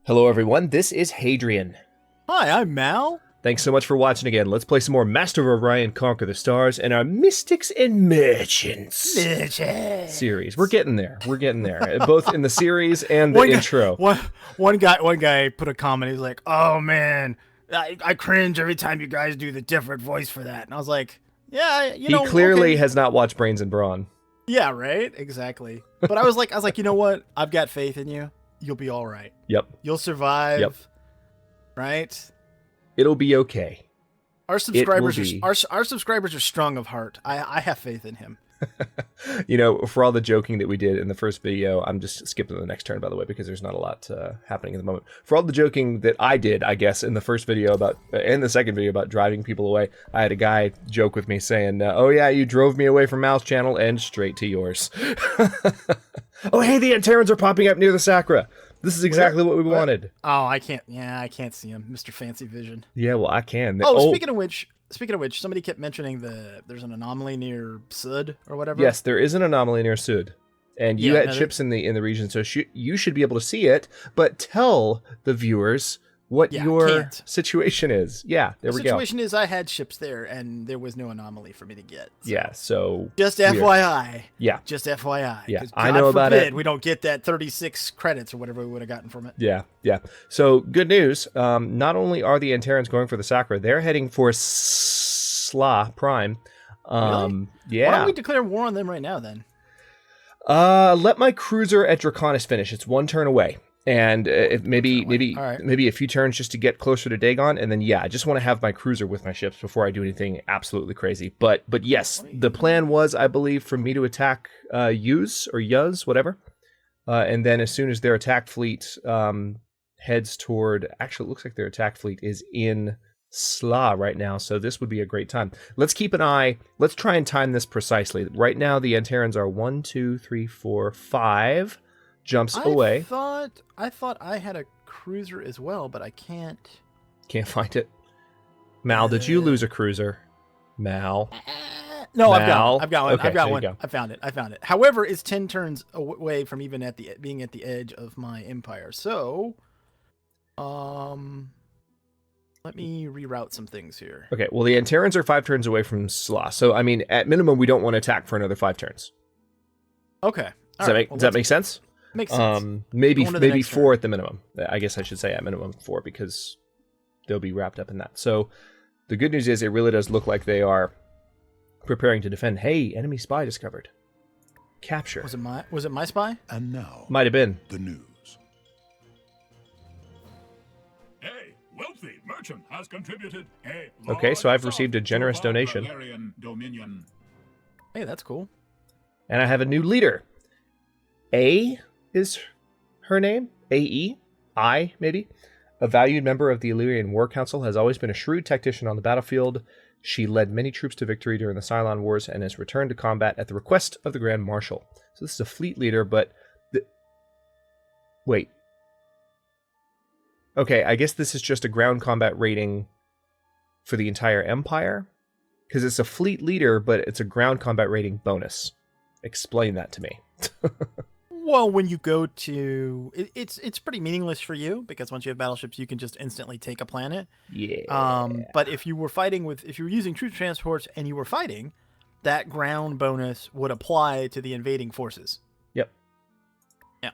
Hello everyone, this is Hadrian. Hi, I'm Mal. Thanks so much for watching again. Let's play some more Master of Orion Conquer the Stars and our Mystics and Merchants series. We're getting there. We're getting there. Both in the series and the intro. One guy put a comment. He's like, "Oh man, I cringe every time you guys do the different voice for that." And I was like, "Yeah, you know." He clearly okay. has not watched Brains and Brawn. Yeah, right. Exactly. But I was like, you know what? I've got faith in you. You'll be all right. Yep. You'll survive. Yep. Right. It'll be okay. Our subscribers our subscribers are strong of heart. I have faith in him. You know, for all the joking that we did in the first video, I'm just skipping to the next turn, by the way, because there's not a lot happening at the moment. For all the joking that I did, I guess, in the first video about, and the second video about driving people away, I had a guy joke with me saying, oh yeah, you drove me away from Mal's channel and straight to yours. Oh hey, the Terrans are popping up near the Sacra. This is exactly what we wanted. Oh, I can't see him, Mr. Fancy Vision. Yeah, well, I can. Speaking of which, somebody kept mentioning there's an anomaly near Sud or whatever. Yes, there is an anomaly near Sud, and you had ships in the region, so you should be able to see it. But tell the viewers what your situation is. Yeah, there we go. The situation is I had ships there, and there was no anomaly for me to get. So. Yeah, so just FYI. Yeah, just FYI. Yeah, I know about it. We don't get that 36 credits or whatever we would have gotten from it. Yeah, yeah. So good news. Not only are the Antarans going for the Sacra, they're heading for Sla Prime. Really? Yeah. Why don't we declare war on them right now then? Let my cruiser at Draconis finish. It's one turn away. And maybe a few turns just to get closer to Dagon, and then I just want to have my cruiser with my ships before I do anything absolutely crazy. But yes, the plan was, I believe, for me to attack Yuz, whatever, and then as soon as their attack fleet heads toward, actually, it looks like their attack fleet is in Sla right now, so this would be a great time. Let's keep an eye. Let's try and time this precisely. Right now, the Antarans are 1, 2, 3, 4, 5. Jumps away. I thought I had a cruiser as well, but I can't find it. Mal, did you lose a cruiser? Mal. No, Mal? I've got one. Okay, I've got one. I found it. However, it's 10 turns away from even being at the edge of my empire. So, let me reroute some things here. Okay, well, the Antarans are 5 turns away from Sla. So, I mean, at minimum, we don't want to attack for another 5 turns. Okay. Does that make sense? Makes sense. Maybe 4 at the minimum. I guess I should say at minimum 4 because they'll be wrapped up in that. So the good news is it really does look like they are preparing to defend. Hey, enemy spy discovered. Capture. Was it my spy? And now might have been the news. A wealthy merchant has contributed a okay, so I've received a generous donation. Hey, that's cool. And I have a new leader. A is her name? A-E? I, maybe? A valued member of the Elerian War Council, has always been a shrewd tactician on the battlefield. She led many troops to victory during the Psilon Wars and has returned to combat at the request of the Grand Marshal. So this is a fleet leader, but... Wait. Okay, I guess this is just a ground combat rating for the entire Empire? Because it's a fleet leader, but it's a ground combat rating bonus. Explain that to me. Well, when you go to... It's pretty meaningless for you, because once you have battleships, you can just instantly take a planet. Yeah. But if you were using troop transports and you were fighting, that ground bonus would apply to the invading forces. Yep. Yeah.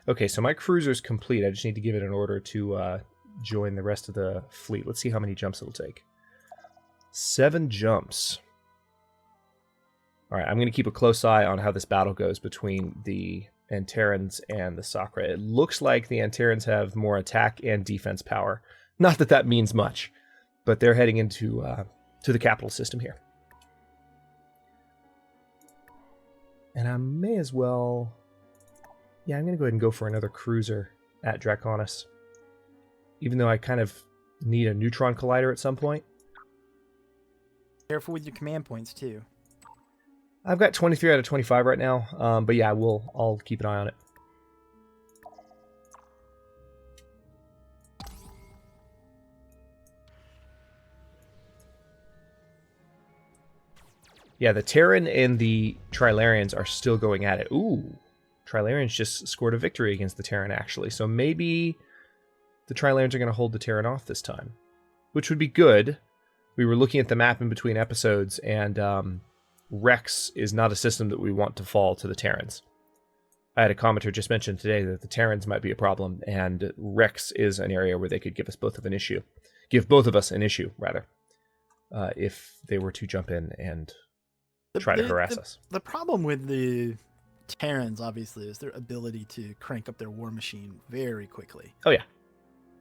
Okay, so my cruiser's complete. I just need to give it an order to join the rest of the fleet. Let's see how many jumps it'll take. 7 jumps. All right, I'm going to keep a close eye on how this battle goes between the Antarans and the Sacra. It looks like the Antarans have more attack and defense power. Not that that means much, but they're heading into to the capital system here. And I may as well... Yeah, I'm going to go ahead and go for another cruiser at Draconis. Even though I kind of need a neutron collider at some point. Careful with your command points, too. I've got 23 out of 25 right now, but yeah, I'll keep an eye on it. Yeah, the Terran and the Trilarians are still going at it. Ooh, Trilarians just scored a victory against the Terran, actually. So maybe the Trilarians are going to hold the Terran off this time, which would be good. We were looking at the map in between episodes, and Rex is not a system that we want to fall to the Terrans. I had a commenter just mention today that the Terrans might be a problem, and Rex is an area where they could give both of us an issue, rather, if they were to jump in and try to harass us. The problem with the Terrans, obviously, is their ability to crank up their war machine very quickly. Oh, yeah.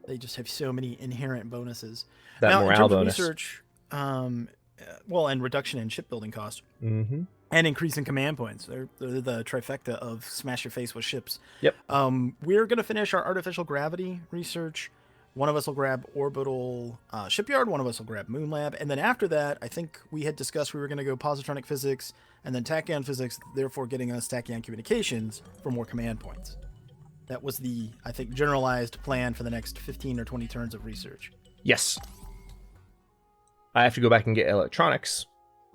They just have so many inherent bonuses. That now, morale in terms bonus. Of research, and reduction in shipbuilding cost. Mm-hmm. And increase in command points. They're the trifecta of smash your face with ships. Yep. We're going to finish our artificial gravity research. One of us will grab orbital shipyard. One of us will grab moon lab. And then after that, I think we had discussed we were going to go positronic physics and then tachyon physics, therefore getting us tachyon communications for more command points. That was the, I think, generalized plan for the next 15 or 20 turns of research. Yes. I have to go back and get electronics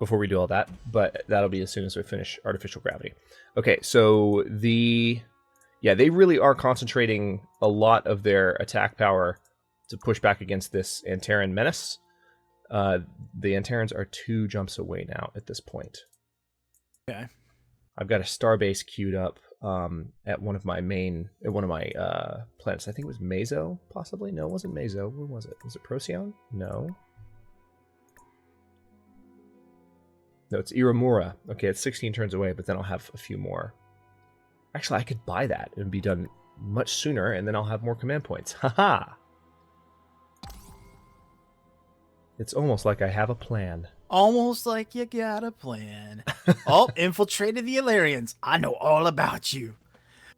before we do all that, but that'll be as soon as we finish artificial gravity. Okay, so they really are concentrating a lot of their attack power to push back against this Antaran menace. The Antarans are 2 jumps away now at this point. Okay. I've got a starbase queued up at one of my planets. I think it was Mazo, possibly. No, it wasn't Mazo. Where was it? Was it Procyon? No. No, it's Iramura. Okay, it's 16 turns away, but then I'll have a few more. Actually, I could buy that and be done much sooner, and then I'll have more command points. Haha! It's almost like I have a plan. Almost like you got a plan. Oh, infiltrated the Elerians. I know all about you.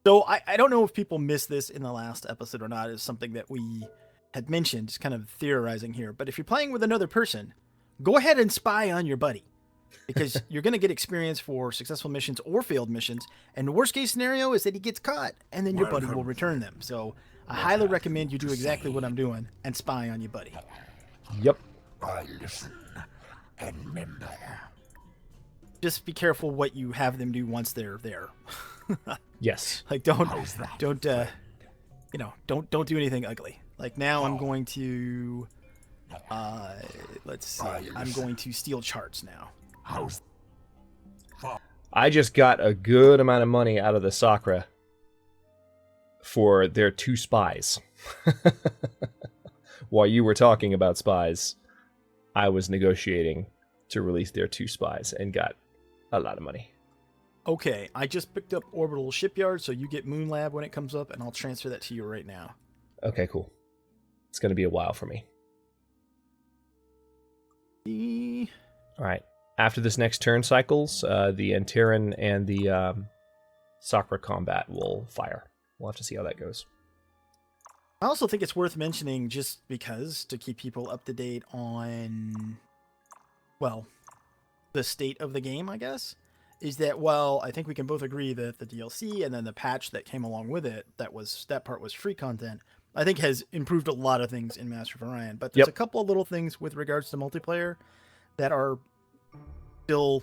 So I don't know if people missed this in the last episode or not. It's something that we had mentioned, just kind of theorizing here. But if you're playing with another person, go ahead and spy on your buddy. Because you're going to get experience for successful missions or failed missions. And the worst case scenario is that he gets caught, and then your buddy will return them. So I highly recommend you do exactly what I'm doing and spy on your buddy. Yep. I listen and remember. Just be careful what you have them do once they're there. Yes. Like don't do anything ugly. Like now I'm going to let's see. I'm going to steal charts now. I just got a good amount of money out of the Sakra for their 2 spies. While you were talking about spies, I was negotiating to release their 2 spies and got a lot of money. Okay, I just picked up orbital shipyard, so you get Moon Lab when it comes up, and I'll transfer that to you right now. Okay, cool. It's going to be a while for me. All right. After this next turn cycles, the Antaran and the Sakra combat will fire. We'll have to see how that goes. I also think it's worth mentioning, just because, to keep people up to date on, well, the state of the game, I guess, is that while I think we can both agree that the DLC and then the patch that came along with it, that part was free content, I think has improved a lot of things in Master of Orion. But there's a couple of little things with regards to multiplayer that are still,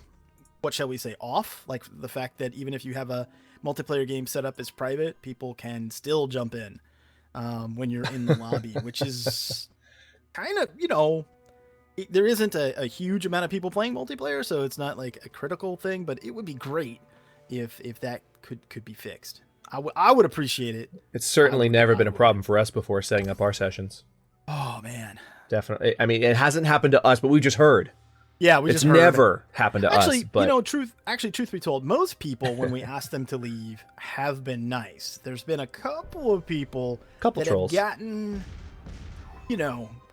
what shall we say, off. Like the fact that even if you have a multiplayer game set up as private, people can still jump in when you're in the lobby, which is kind of, there isn't a huge amount of people playing multiplayer, so it's not like a critical thing, but it would be great if that could be fixed. I would appreciate it. It's certainly never been a problem for us before setting up our sessions. Oh, man. Definitely. I mean, it hasn't happened to us, but we just heard. Yeah, it's never happened to us. But truth be told, most people, when we ask them to leave, have been nice. There's been a couple of people that trolls have gotten,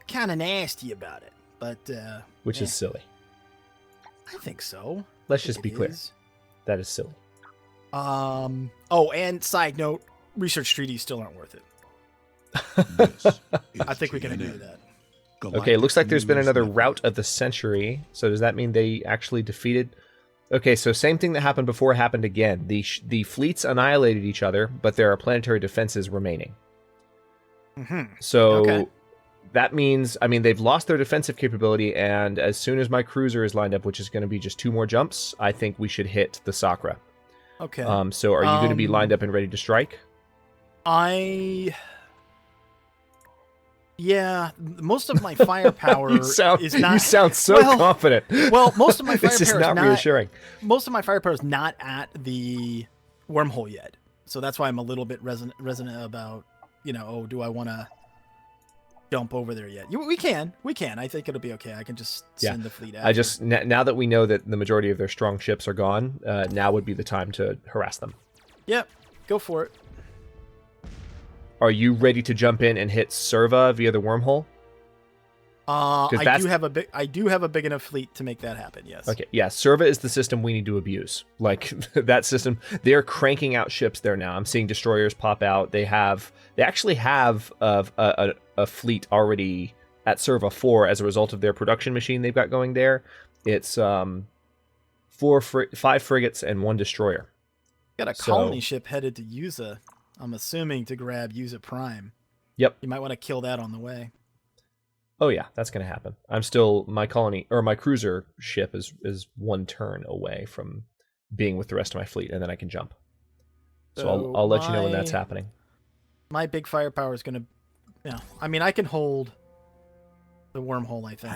kind of nasty about it. But which is silly. I think so. Let's just be clear. That is silly. Oh, and side note, research treaties still aren't worth it. I think we can agree with that. Okay, looks like there's been another rout of the century. So does that mean they actually defeated? Okay, so same thing that happened before happened again. The fleets annihilated each other, but there are planetary defenses remaining. Mm-hmm. So that means, they've lost their defensive capability, and as soon as my cruiser is lined up, which is going to be just 2 more jumps, I think we should hit the Sakra. Okay. So are you going to be lined up and ready to strike? Yeah, most of my firepower is not. You sound so confident. Well, most of my firepower this is not reassuring. Most of my firepower is not at the wormhole yet, so that's why I'm a little bit resonant about, oh, do I want to jump over there yet? We can. I think it'll be okay. I can just send the fleet after. Now that we know that the majority of their strong ships are gone, now would be the time to harass them. Yep, go for it. Are you ready to jump in and hit Serva via the wormhole? I do have a big enough fleet to make that happen. Yes. Okay. Yeah. Serva is the system we need to abuse. Like that system, they're cranking out ships there now. I'm seeing destroyers pop out. They actually have a fleet already at Serva 4 as a result of their production machine they've got going there. It's 5 frigates and 1 destroyer. Got a colony ship headed to Yuza. I'm assuming to grab Yuza Prime. Yep. You might want to kill that on the way. Oh yeah, that's going to happen. My cruiser ship is 1 turn away from being with the rest of my fleet, and then I can jump. So I'll let you know when that's happening. My big firepower is going to, I can hold the wormhole, I think,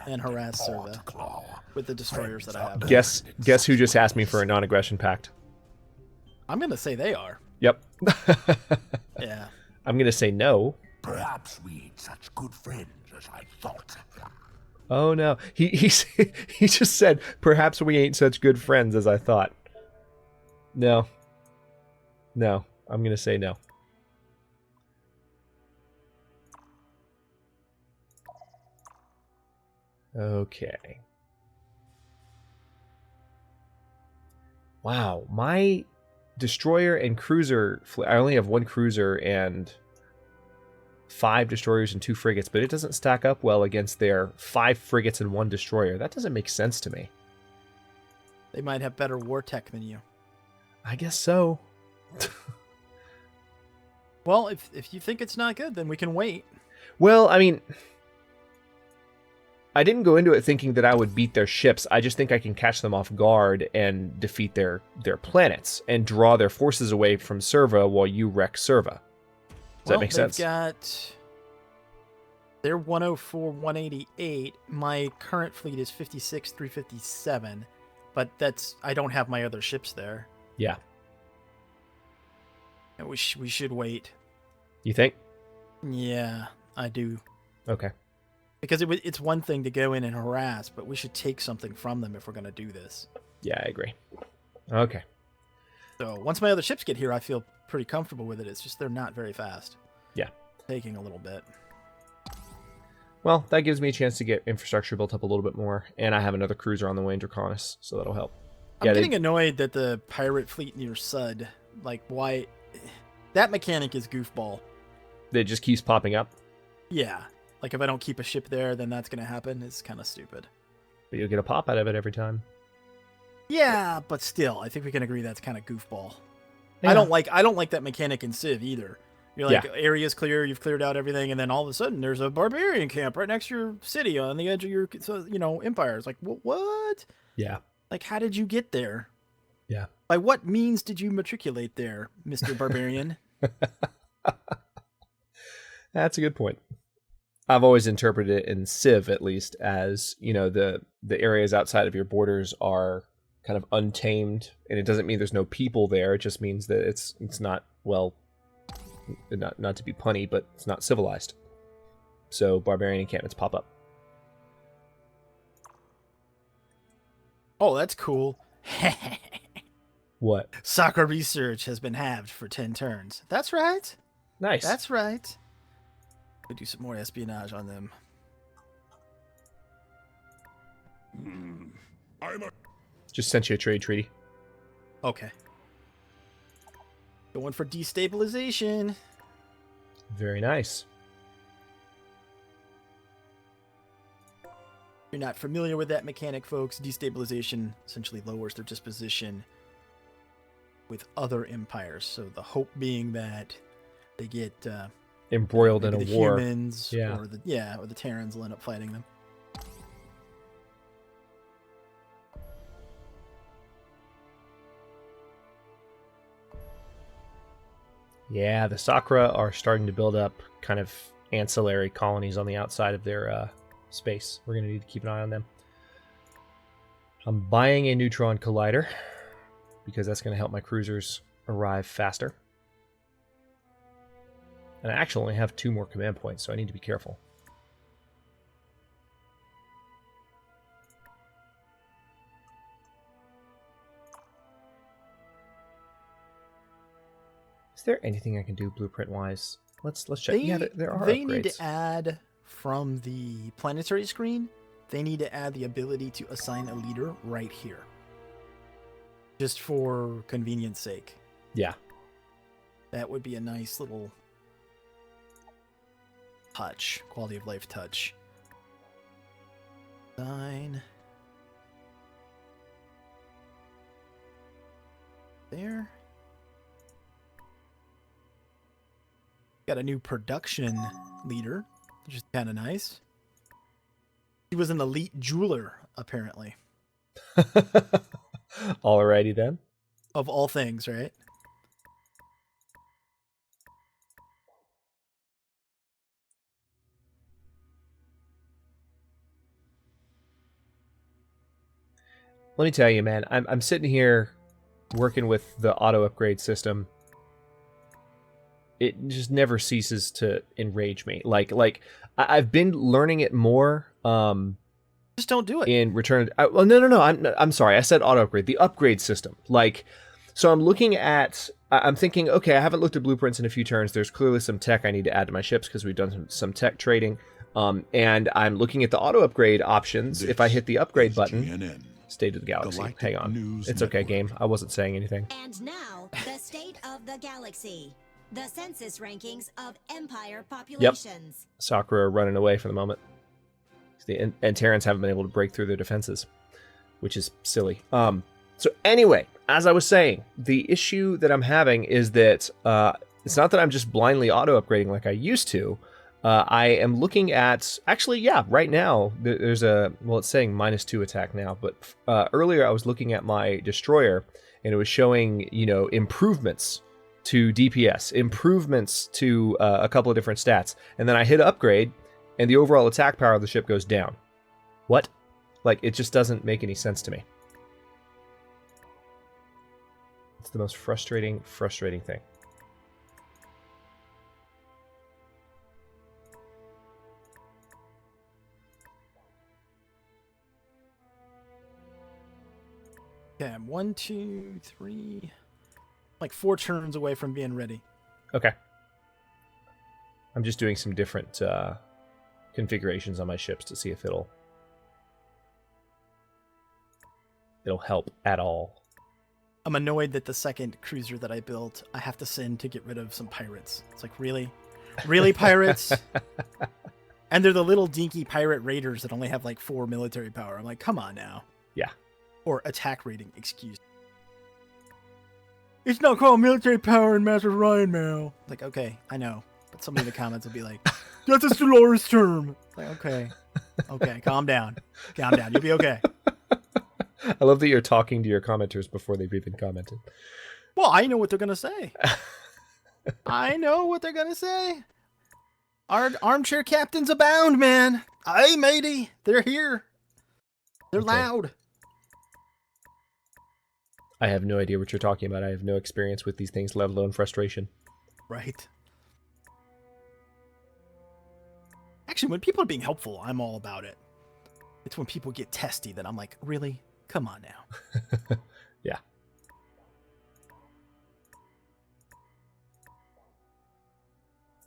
and harass Serva with the destroyers that I have. Guess who just asked me for a non-aggression pact? I'm going to say they are. Yep. Yeah. I'm going to say no. Perhaps we ain't such good friends as I thought. Oh no. He just said, perhaps we ain't such good friends as I thought. No. No. I'm going to say no. Okay. Wow. My destroyer and cruiser, I only have 1 cruiser and 5 destroyers and 2 frigates, but it doesn't stack up well against their 5 frigates and 1 destroyer. That doesn't make sense to me. They might have better war tech than you. I guess so. Well, if you think it's not good, then we can wait. Well, I mean, I didn't go into it thinking that I would beat their ships. I just think I can catch them off guard and defeat their planets and draw their forces away from Serva while you wreck Serva. Does that make sense? They're 104, 188. My current fleet is 56, 357. But I don't have my other ships there. Yeah. And we should wait. You think? Yeah, I do. Okay. Because it's one thing to go in and harass, but we should take something from them if we're going to do this. Yeah, I agree. Okay. So once my other ships get here, I feel pretty comfortable with it. It's just they're not very fast. Yeah. Taking a little bit. Well, that gives me a chance to get infrastructure built up a little bit more, and I have another cruiser on the way in Draconis, so that'll help. I'm getting annoyed that the pirate fleet near Sud, why... That mechanic is goofball. It just keeps popping up? Yeah. If I don't keep a ship there, then that's going to happen. It's kind of stupid. But you'll get a pop out of it every time. Yeah, but still, I think we can agree that's kind of goofball. Yeah. I don't like that mechanic in Civ either. You're area's clear, you've cleared out everything, and then all of a sudden there's a barbarian camp right next to your city on the edge of your empire. It's like, what? Yeah. How did you get there? Yeah. By what means did you matriculate there, Mr. Barbarian? That's a good point. I've always interpreted it in Civ, at least, as, the areas outside of your borders are kind of untamed, and it doesn't mean there's no people there. It just means that it's not, well, not to be punny, but it's not civilized. So barbarian encampments pop up. Oh, that's cool. What? Soccer research has been halved for 10 turns. That's right. Nice. That's right. Could do some more espionage on them. Just sent you a trade treaty. Okay. Going for destabilization. Very nice. If you're not familiar with that mechanic, folks, destabilization essentially lowers their disposition with other empires. So the hope being that they get embroiled in a war. Humans, or the Terrans will end up fighting them. Yeah, the Sakura are starting to build up kind of ancillary colonies on the outside of their space. We're going to need to keep an eye on them. I'm buying a neutron collider because that's going to help my cruisers arrive faster. And I actually only have 2 more command points, so I need to be careful. Is there anything I can do blueprint-wise? Let's check. Yeah, there are They upgrades. need to add from the planetary screen. They need to add the ability to assign a leader right here, just for convenience sake. Yeah. That would be a nice little touch, quality of life touch. Sign. There. Got a new production leader, which is kind of nice. He was an elite jeweler, apparently. Alrighty then. Of all things, right? Let me tell you, man, I'm sitting here working with the auto upgrade system. It just never ceases to enrage me. Like I've been learning it more. Just don't do it. In return, well, no. I'm sorry. I said auto upgrade. The upgrade system. Like, so I'm looking at. I'm thinking, okay, I haven't looked at blueprints in a few turns. There's clearly some tech I need to add to my ships because we've done some tech trading. And I'm looking at the auto upgrade options. This if I hit the upgrade button, TNN, State of the Galaxy. Galactic Hang on. News It's okay, Network. game. I wasn't saying anything. And now, the state of the galaxy. The census rankings of empire populations. Sakura running away for the moment. And Terrans haven't been able to break through their defenses, which is silly. So anyway, as I was saying, the issue that I'm having is that it's not that I'm just blindly auto-upgrading like I used to. I am looking at... Actually, yeah, right now, there's a... Well, it's saying -2 attack now, but earlier I was looking at my destroyer, and it was showing, you know, improvements to DPS, improvements to a couple of different stats. And then I hit upgrade, and the overall attack power of the ship goes down. What? Like, it just doesn't make any sense to me. It's the most frustrating thing. Okay, I'm 1, 2, 3... like 4 turns away from being ready. Okay. I'm just doing some different configurations on my ships to see if it'll help at all. I'm annoyed that the second cruiser that I built, I have to send to get rid of some pirates. It's like, really? Really, pirates? And they're the little dinky pirate raiders that only have like 4 military power. I'm like, come on now. Yeah. Or attack rating, excuse me. It's not called military power in Master Orion now. Like, okay, I know. But somebody in the comments will be like, that's a Stellaris term. Like, okay. Okay, calm down. Calm down. You'll be okay. I love that you're talking to your commenters before they've even commented. Well, I know what they're going to say. I know what they're going to say. Our armchair captains abound, man. Hey, matey. They're here. They're Okay. loud. I have no idea what you're talking about. I have no experience with these things, let alone frustration. Right. Actually, when people are being helpful, I'm all about it. It's when people get testy that I'm like, really? Come on now. Yeah.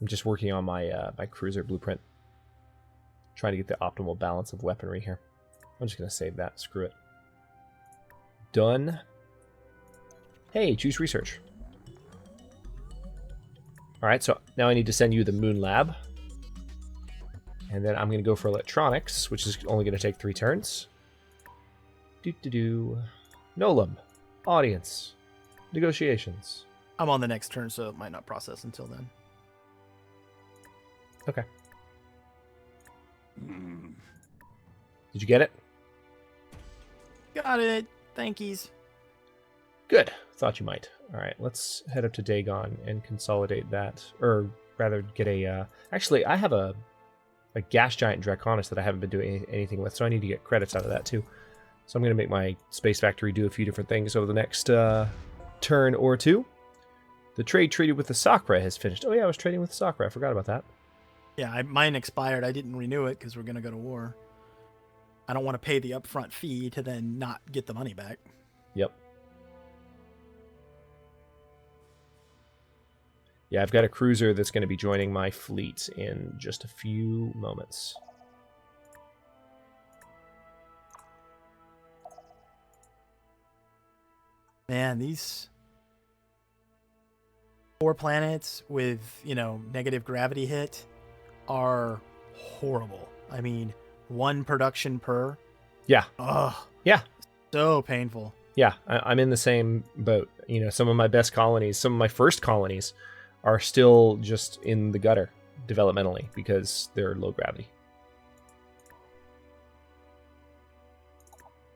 I'm just working on my my cruiser blueprint. Trying to get the optimal balance of weaponry here. I'm just going to save that. Screw it. Done. Hey, choose research. Alright, so now I need to send you the Moon Lab. And then I'm going to go for electronics, which is only going to take 3 turns. Gnolam. Audience. Negotiations. I'm on the next turn, so it might not process until then. Okay. Did you get it? Got it. Thankies. Good. Thought you might. All right, let's head up to Dagon and consolidate that, or rather get a... actually, I have a gas giant Draconis that I haven't been doing anything with, so I need to get credits out of that too. So I'm going to make my space factory do a few different things over the next turn or two. The trade treaty with the Sakra has finished. Oh yeah, I was trading with Sakra. I forgot about that. Yeah, mine expired. I didn't renew it because we're going to go to war. I don't want to pay the upfront fee to then not get the money back. Yep. Yeah, I've got a cruiser that's going to be joining my fleet in just a few moments. Man, these 4 planets with, negative gravity hit are horrible. I mean, 1 production per. Yeah. Ugh. Yeah. So painful. Yeah, I'm in the same boat. Some of my best colonies, some of my first colonies are still just in the gutter developmentally because they're low gravity.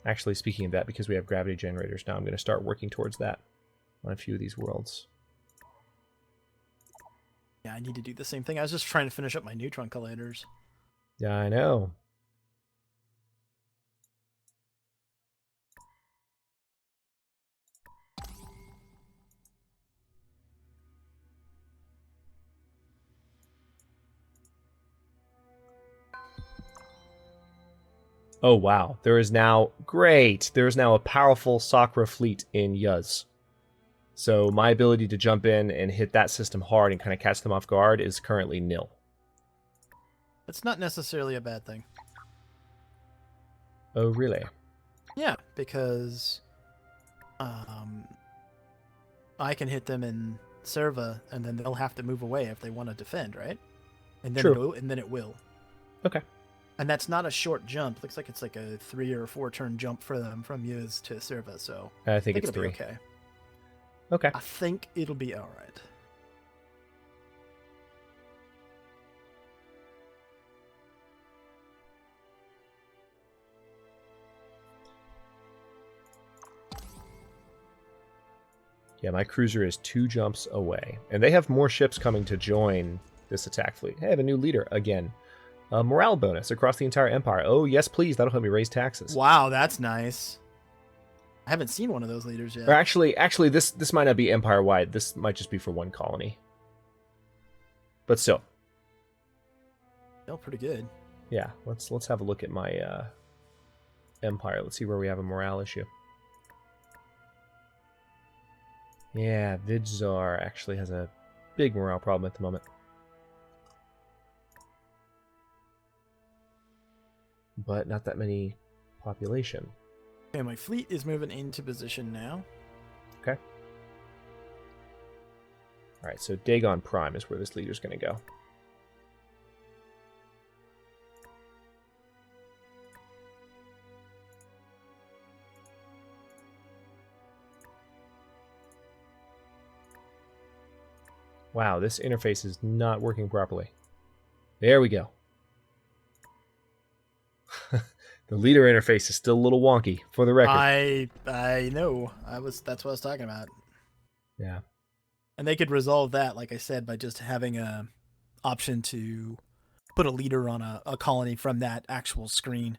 Actually, speaking of that, because we have gravity generators now, I'm going to start working towards that on a few of these worlds. Yeah, I need to do the same thing. I was just trying to finish up my neutron colliders. Yeah, I know. Oh, wow. There is now... Great! There is now a powerful Sakra fleet in Yuz. So my ability to jump in and hit that system hard and kind of catch them off guard is currently nil. That's not necessarily a bad thing. Oh, really? Yeah, because I can hit them in Serva, and then they'll have to move away if they want to defend, right? And then True. it will. Okay. And that's not a short jump. Looks like it's like a 3 or 4 turn jump for them from Yuz to Serva. So I think it's it'll 3. be okay. Okay. I think it'll be all right. Yeah, my cruiser is 2 jumps away. And they have more ships coming to join this attack fleet. Hey, I have a new leader again. A morale bonus across the entire empire. Oh, yes, please. That'll help me raise taxes. Wow, that's nice. I haven't seen one of those leaders yet. Or actually, this might not be empire-wide. This might just be for 1 colony. But still. Still pretty good. Yeah, let's have a look at my empire. Let's see where we have a morale issue. Yeah, Vidzar actually has a big morale problem at the moment. But not that many population. Okay, my fleet is moving into position now. Okay. Alright, so Dagon Prime is where this leader's going to go. Wow, this interface is not working properly. There we go. The leader interface is still a little wonky, for the record. I know. That's what I was talking about. Yeah. And they could resolve that, like I said, by just having a option to put a leader on a colony from that actual screen,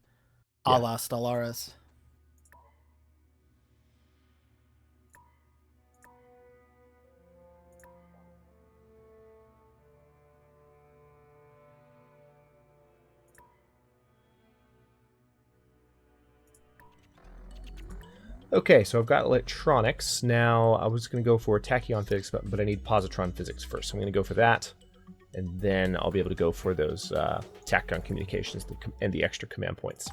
a la Stellaris. Okay, so I've got electronics. Now, I was going to go for tachyon physics, but I need positron physics first. So I'm going to go for that, and then I'll be able to go for those tachyon communications and the extra command points.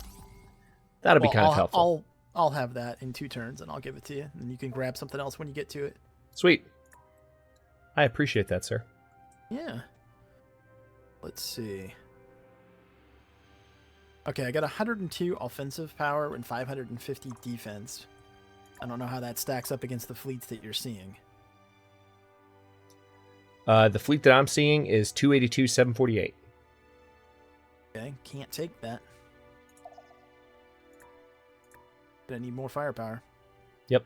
That'll be kind of helpful. I'll have that in 2 turns, and I'll give it to you, and you can grab something else when you get to it. Sweet. I appreciate that, sir. Yeah. Let's see. Okay, I got 102 offensive power and 550 defense. I don't know how that stacks up against the fleets that you're seeing. The fleet that I'm seeing is 282, 748. Okay, can't take that. Gonna need more firepower. Yep.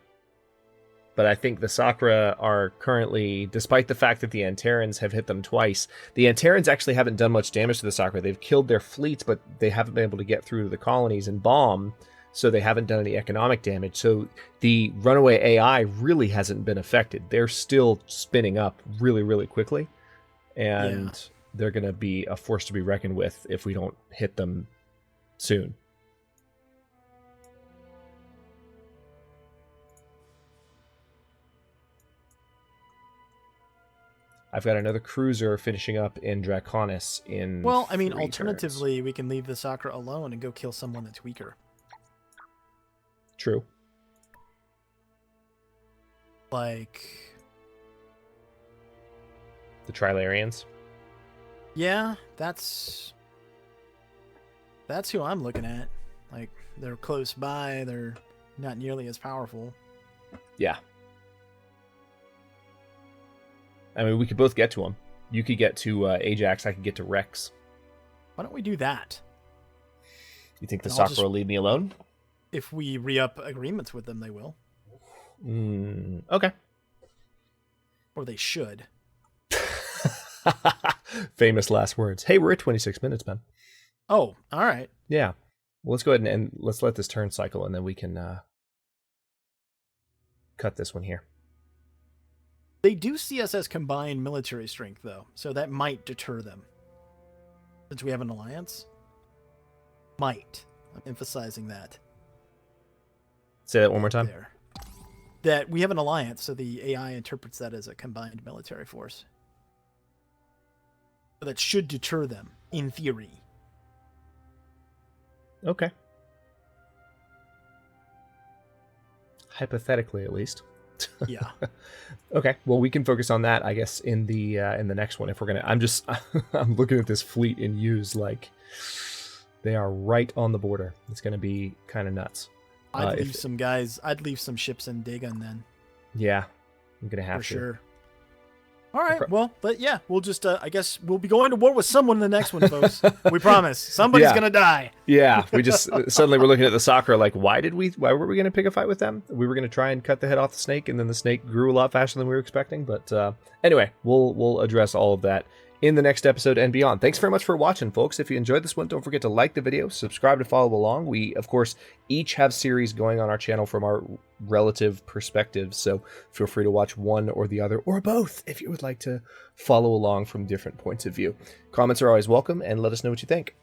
But I think the Sakura are currently, despite the fact that the Antarans have hit them twice, the Antarans actually haven't done much damage to the Sakura. They've killed their fleets, but they haven't been able to get through to the colonies and bomb, so they haven't done any economic damage. So the runaway AI really hasn't been affected. They're still spinning up really, really quickly, and they're going to be a force to be reckoned with if we don't hit them soon. I've got another cruiser finishing up in Draconis in Well, I mean, 3 alternatively, turns. we can leave the Sakura alone and go kill someone that's weaker. True. Like... The Trilarians. Yeah, that's who I'm looking at. Like, they're close by, they're not nearly as powerful. Yeah. I mean, we could both get to them. You could get to Ajax, I could get to Rex. Why don't we do that? You think the And I'll Sakura will leave me alone? If we re-up agreements with them, they will. Okay. Or they should. Famous last words. Hey, we're at 26 minutes, man. Oh, all right. Yeah. Well, let's go ahead and let's let this turn cycle, and then we can cut this one here. They do see us as combined military strength, though, so that might deter them. Since we have an alliance. Might. I'm emphasizing that. Say that one more time. There. That we have an alliance, so the AI interprets that as a combined military force. So that should deter them, in theory. Okay. Hypothetically, at least. Yeah. Okay. Well, we can focus on that, I guess, in the next one. If we're gonna, I'm looking at this fleet in use like they are right on the border. It's gonna be kind of nuts. I'd leave some guys. I'd leave some ships in Dagon then. Yeah, I'm gonna have for to. Sure. All right. Well, but yeah, we'll just. I guess we'll be going to war with someone in the next one, folks. We promise. Somebody's gonna die. Yeah. We just suddenly we're looking at the Sakura like, why were we gonna pick a fight with them? We were gonna try and cut the head off the snake, and then the snake grew a lot faster than we were expecting. But anyway, we'll address all of that in the next episode and beyond. Thanks very much for watching, folks. If you enjoyed this one, don't forget to like the video, subscribe to follow along. We, of course, each have series going on our channel from our relative perspectives, so feel free to watch one or the other, or both, if you would like to follow along from different points of view. Comments are always welcome, and let us know what you think.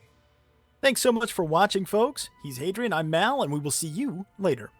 Thanks so much for watching, folks. He's Hadrian, I'm Mal, and we will see you later.